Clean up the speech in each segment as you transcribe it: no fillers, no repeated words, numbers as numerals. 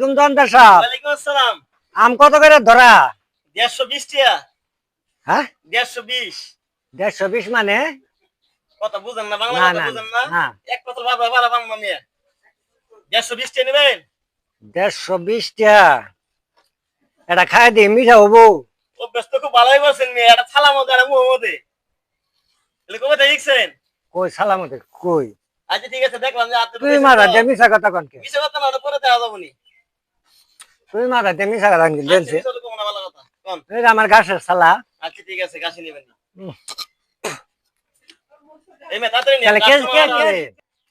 দোকানদার সাহেব, ওয়ালাইকুম আসসালাম। আম কত করে ধরা? 120 টাকা। হ্যাঁ, 120। 120 মানে? কথা বুঝেন না, বাংলা না কথা না বুঝেন না। না, এক কথা বাবা বাবা বাবা মিয়া। 120 টাকা নেবেন? 120 টাকা। এটা খাই দিই, মিঠা হবো। ও ব্যস্ত খুব ভালোই বলছেন মিয়া। এটা ছালা মধ্যে আর মুহ মধ্যে। এলে কবে দেখছেন? কই সালামতে কই? আচ্ছা ঠিক আছে, দেখলাম যে আপনি তুই ঢুকেছেন মারা তো। দে মিশা কথা কনকে? মিছে কথা না, ওটা পরে দেওয়া যাবো নি। তুই মারা দে মিশা কথা কনকে আচ্ছা লেনছে? মিছে হলে কমো না, ভালো কথা কোন। এটা আমার গাছের সালা। আচ্ছা ঠিক আছে, কাশি নেবেন না। উম, এই মেয়ে তাড়াতাড়ি নিয়ে তাহলে কে কে কাস্টমার কে?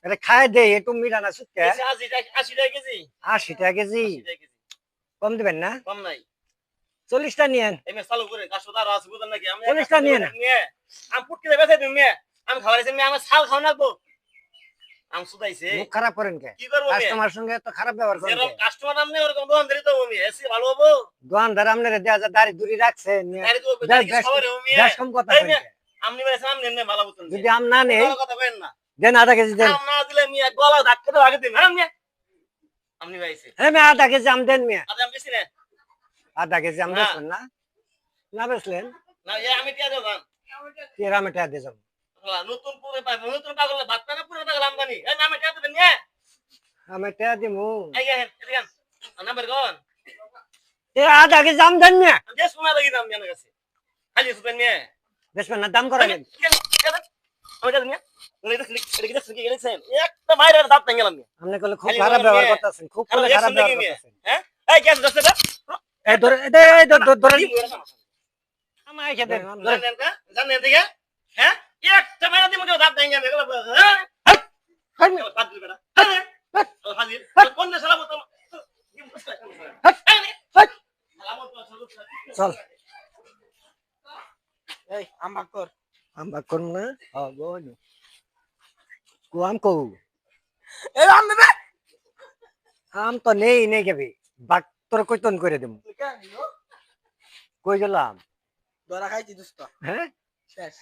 এটা খাই দে, একটু মিঠা না সুটকে? 80 টাকা কেজি। 80 টাকা কেজি। 80 টাকা কেজি। কম দিবেন না? কম নাই। 40টা নিয়েন। এই মেয়ে চালু করেন, কাস্টমার আরো আছে বুঝেন নাকি? আমি 40টা নিয়ে না। আমি পুটকি দেবে দিন মেয়ে। আমি খাওয়াইছি মেয়ে, আমার ছাল খাও নাকবো। আমি সুদাইছে। মুখ খারাপ করেন কে? কি করবো মেয়ে? কাস্টমার সঙ্গে তো খারাপ ব্যবহার করেন যেরকম কে? কাস্টমার নামনে ওরকম দোকান ধরে তো মেয়ে। এসি ভালো হবো। দোকানদার আপনারা দেয়া যা দাড়ি দুড়ি রাখছে গাড়ি তো গাড়ি কি সবার হবে মেয়ে? বেশ কম কথা এই কইন মেয়ে, কে? আমনি বলেছেন আমনি এমনি ভালো বুঝুন। যদি আম না নেই, ভালো কথা কইেন না। দেন আধা কেজি দেন। আম না দিলে মেয়ে গলা ধাক্কা তো আগে দিন। হ্যাঁ মেয়ে। আমনি ভাইছে। হ্যাঁ মেয়ে, আধা কেজি আম দেন মেয়ে। আজ আমি বেশি না। আধা কেজি আম না। বেচবেন না? না বেচলেন? না এই আমি টিয়া দেব। তেরা মেটা দিয়ে যাবো। নতুন পুরো পাইবো, নতুন পাগল ভাত না পুরো পাগল আমদানি। এই আমি টিয়া দেবেন নিয়ে। আমি টেয়া দিমু। এই গেন, এদিকে আন। নাম্বার কোন? এ আধা কেজি আম দেন মেয়ে। দেশ শোনা লাগি দাম জানা গেছে। খালি সুপেন নিয়ে। বেচবেন না, দাম করাবেন। আমি যাই নিয়ে। একটা মাইরের দাঁত ভেঙে গেলাম নিয়ে। আপনি কইলে খুব খালি খারাপ বলেন ব্যবহার মেয়ে। করতেছেন, খুব খারাপ খারাপ দেখি ব্যবহার মেয়ে। করতেছেন। হ্যাঁ? এই গ্যাস দস্তে দা। এই ধরে ধরে আমায় খেতে দেন, ধরেন। জানেন দিকে? হ্যাঁ? একটা মাইরে দিমু দাঁত ভেঙে গেল। হাই মেয়ে, পাঁচ দিল বেটা। হাই, হাজির। কোন দেশ সালামত? High, high. চল এই আমার কর। আম বাগ করুন না? হ্যাঁ বলুন। আম কৌ? এই আম দেবে। আম তো নেই কেবি। বাগ তোর কইতন করে দেবো। কই গেলাম? ধরা খাইছি দোস্ত। হ্যাঁ? শেষ।